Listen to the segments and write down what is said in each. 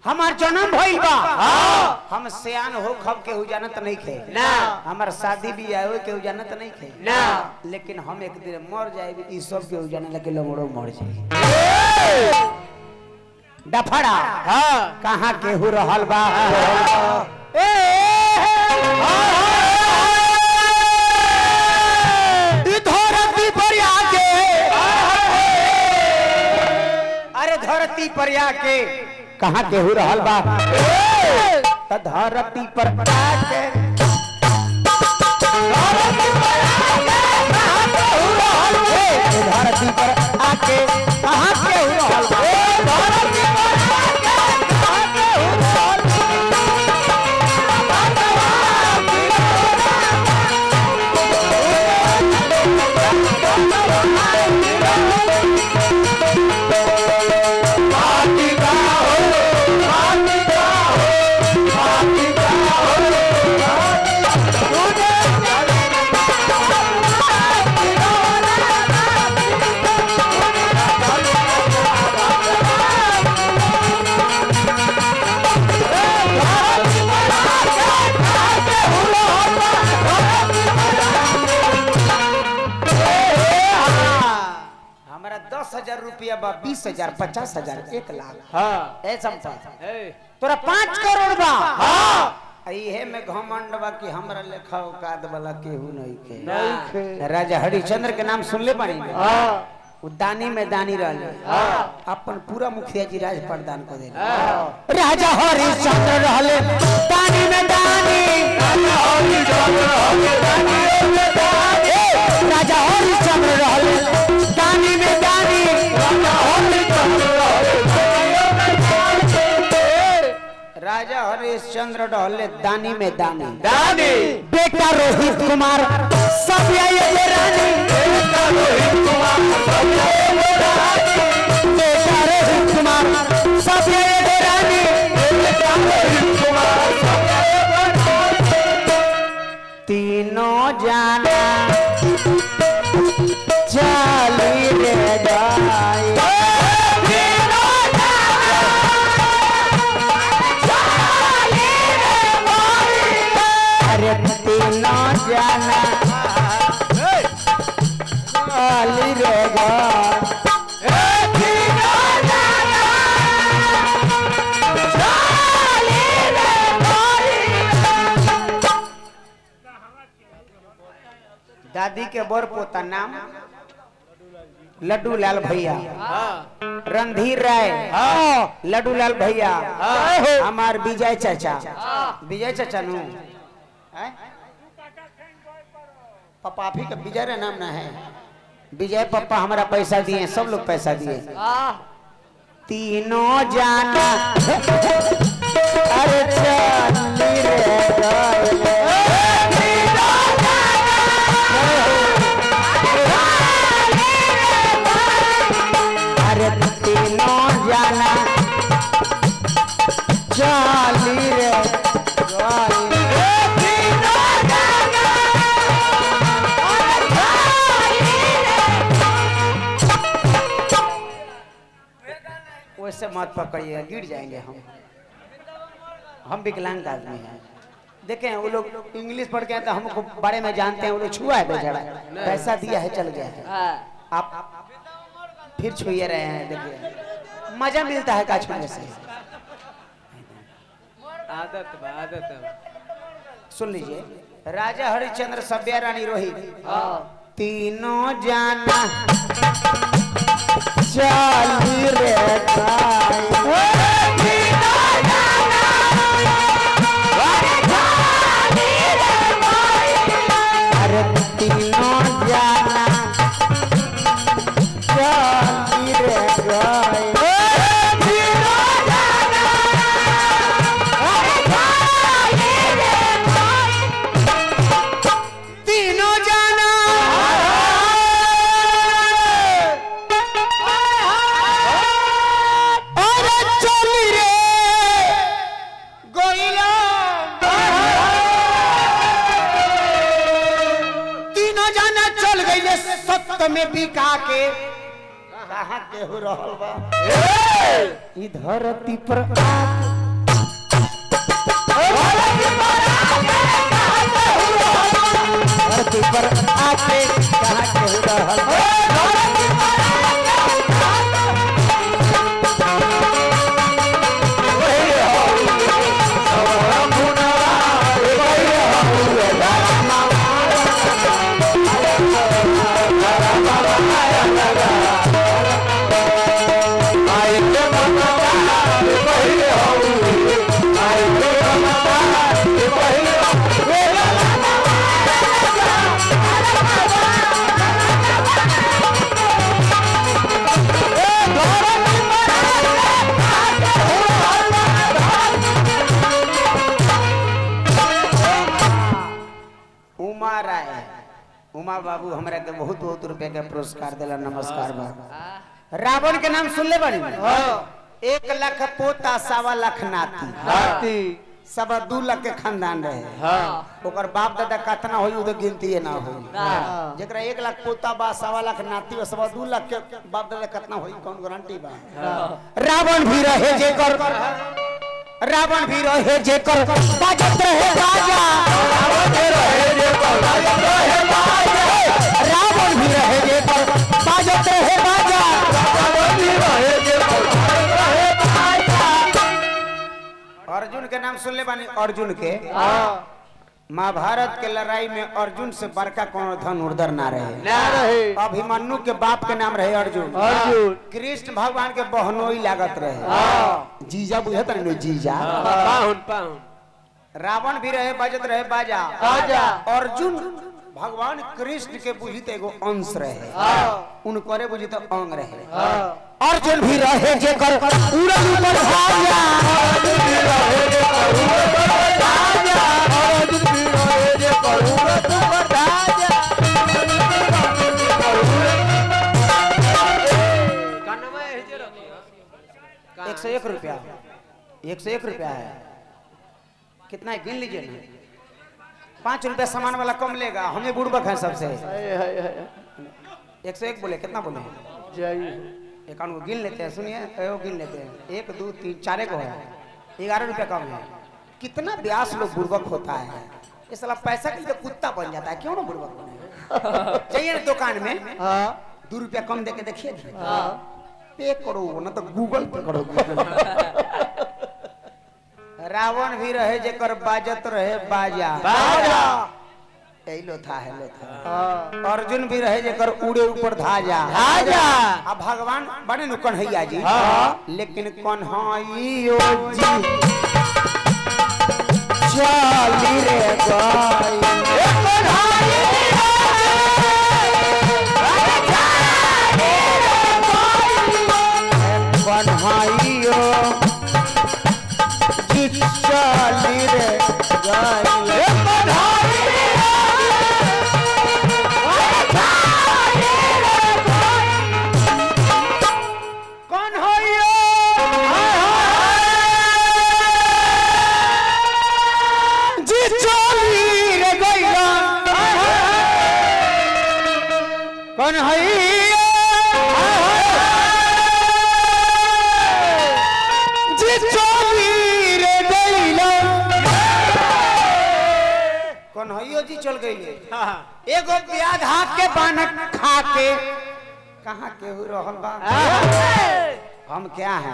हमार जन्म भइल बा हम सियान हो खब के हो जानत नहीं खे ना हमार शादी भी आवे के हो जानत नहीं खे ना लेकिन हम एक दिन मर जाए ई सब के हो जाने लगे लंगड़ो मर जाए डफड़ा हां कहां के हो रहल बा धरती पर आके अरे धरती पर आके कहां के हो रहल बा धरती पर आके धरती पर आके कहां के हो रहल बा धरती पर आके कहां के हो रहल हमारा 10,000 रुपया बा 20,000 50,000 1 लाख हां ए चंपा तोरा 5 करोड़ बा इहे में घमंड बा कि हमरा लेखा औकात वाला केहू नहीं के राजा हरिश्चंद्र के नाम सुनले बानी उ दानी में दानी रहले अपन पूरा मुखिया जी राज प्रदान कर देले राजा हरिश्चंद्र रहले दानी में दानी राजा हरिश्चंद्र रहले दानी में दानी राजा हरिश्चंद्र रहले दानी में दानी राजा हरिश्चंद्र राजा हरिश्चंद्र रहले दानी में दानी दानी बेटा रोहित कुमार सब ये रानी बेटा रोहित कुमार सब ये रानी बेटा रोहित कुमार सब ये रानी बेटा रोहित कुमार सब ये तीनों जाना चली रे गाय तीनों जाना चली रे गाय दादी के बर पोता नाम लड्डू लाल भैया रणधीर राय लड्डू लाल भैया हमार विजय चाचा नु पपाफी का विजय रे नाम ना है विजय पप्पा हमारा पैसा दिए सब लोग पैसा दिए तीनों जाना अरे चली रे अरे तीनों जाना चली रे वैसे मत पकड़िएगा गिर जाएंगे हम विकलांग आदमी हैं देखें वो लोग इंग्लिश पढ़ के आते हैं हमको बारे में जानते हैं वो लोग छुआ है बेचारा पैसा दिया है चल गया है आप फिर छुए रहे हैं देखिए मजा मिलता है का छूने से आदत सुन लीजिए राजा हरिश्चंद्र सभ्या रानी रोहित तीनों जाना चली रे अरे तीनों जाना चली रे में बिका के कहाँ केहू रहल बा ई धरती पर धरती पर आके कहाँ केहू रहल बा उमा बाबू हमरा के बहुत बहुत रुपए के पुरस्कार दिला नमस्कार बा रावण के नाम सुन ले बड़ी 1 लाख पोता 1.25 लाख नाती सब 2 लाख के खानदान रहे ओकर बाप दादा कितना होई उधर गिनती ना हो जेकरा 1 लाख पोता बा 1.25 लाख नाती बा सब 2 लाख के बाप दादा कितना होई कौन गारंटी बा रावण भी रहे जेकर बाजत रहे बाजा रावण भी रहे जेकर बाजत रहे बाजा अर्जुन के नाम सुन ले बानी अर्जुन के महाभारत के लड़ाई में अर्जुन से बड़का कोनो धन उर्धर ना रहे अभिमन्यु के बाप के नाम रहे अर्जुन कृष्ण भगवान के बहनोई लागत रहे जीजा बुझत नहीं जीजा पाहुन रावण भी रहे बजत रहे बाजा अर्जुन भगवान कृष्ण के बुझित एगो अंश रहे उनकरे बुझित अंग रहे अर्जुन भी रहे जेकर उड़न ऊपर भाजा अर्जुन भी रहे जेकर उड़न ऊपर भाजा अर्जुन भी रहे जेकर उड़न ऊपर भाजा कानवा है जे रखी 101 रुपया 101 रुपया है कितना है गिन लीजिए ना 5 रुपया सामान वाला कम लेगा हमें बुड़बक है सबसे 101 बोले कितना बोले एकाउंट को गिन लेते हैं सुनिए गिन लेते हैं 1 2 3 4 को है 11 रुपया कम है कितना ब्यास लोग बुड़बक होता है ये साला पैसा के लिए कुत्ता बन जाता है क्यों ना बुड़बक बने चाहिए ना दुकान में 2 रुपया कम दे के देखिए पे करो ना तो गूगल पे करो रावण भी रहे जेकर बाजत रहे बाजा लो था अर्जुन भी रहे जेकर उड़े ऊपर धाजा अब भगवान बड़े नु कन्हैया जी लेकिन कन्हैयो जी चाली रे गाय कन्हैयो चाली रे गाय चल गई एगो प्याज हाथ के बान खा के कहाँ केहू रहल बा हम क्या है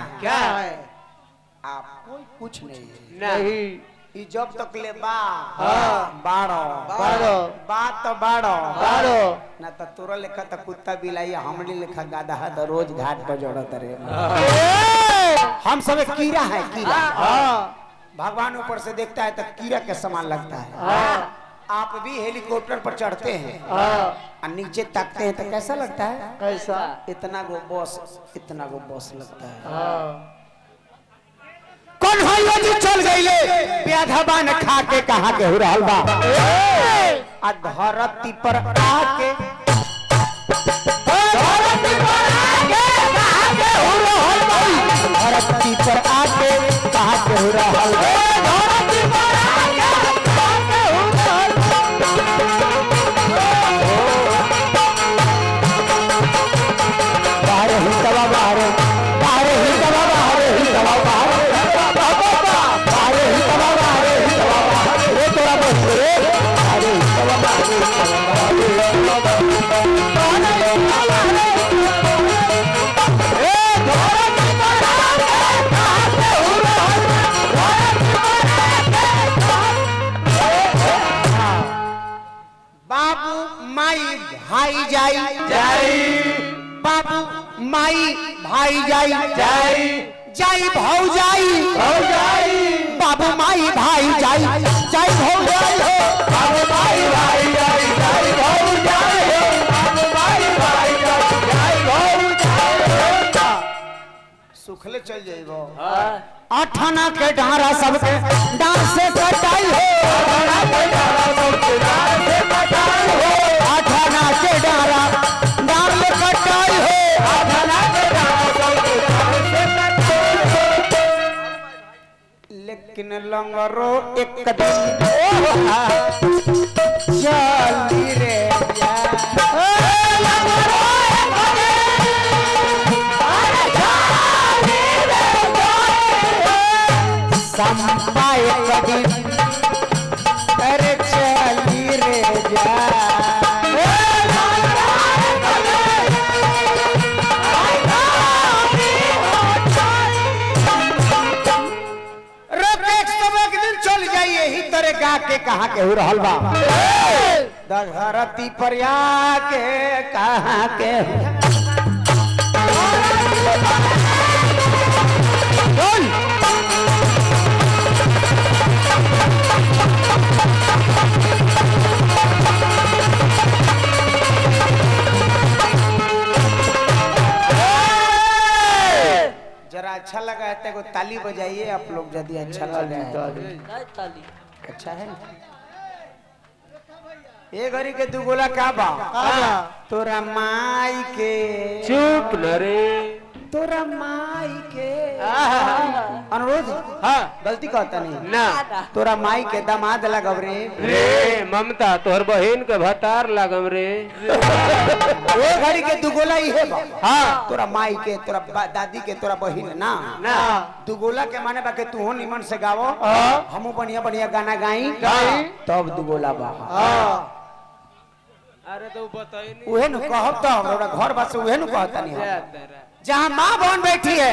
आप कोई कुछ नहीं जब तक ले बाड़ो बात तो बाड़ो ना तो तोरा लेखा तो कुत्ता बिलाई हमने लेखा गाधा तो रोज घाट पर जोड़त रहे हम सब कीड़ा है कीड़ा भगवान ऊपर से देखता है तो कीड़ा के समान लगता है आप भी हेलीकॉप्टर पर चढ़ते हैं और नीचे ताकते हैं तो कैसा लगता है कैसा इतना गो बॉस लगता है कौन भाई जी चल गईले प्याधा बान खा के कहां के हो रहल बा आ धरती पर आके धरती पर आके कहां के हो रहल बा धरती पर भाई जाई जाई बाबू माई भाई जाई जाई जाई भाऊ जाई बाबू माई भाई जाई जाई भाऊ जाई हो बाबू भाई भाई जाई जाई भाऊ जाई हो बाबू भाई भाई जाई जाई भाऊ जाई सुखले चल जाइबो हां आठाना के डारा सबके डांस से कटाई हो आठाना के डारा सबके डांस से कटाई हो आठाना के डारा डांस से कटाई हो आठाना के डारा सबके डांस से कटाई हो लेकिन लंगरो एक दिन चली रे संपाए कभी अरे चली रे जा एक दिन चल जाइए ही तरह गा के कहा के हो रहल बा धरती पर आके कहा के जरा अच्छा लगा है तो ताली बजाइए आप लोग यदि अच्छा लगा है अच्छा है ना ये घड़ी के दू गोला का बा तोरा माई के चुप न रे तोरा माई के अनुरोध हां गलती कहता नहीं ना तोरा माई के दामाद लगब रे रे ममता तोहर बहन के भतार लागम रे ये घड़ी के दू गोला ही है बा हां तोरा माई के तोरा दादी के तोरा बहन ना ना दू गोला के माने बा के तू हो निमन से गावो हमू बढ़िया बढ़िया गाना गाई तब दू गोला बा अरे तो बताई नहीं उहे न कहब तो हमरा घर बस उहे न कहता नहीं जहां मां बहन बैठी है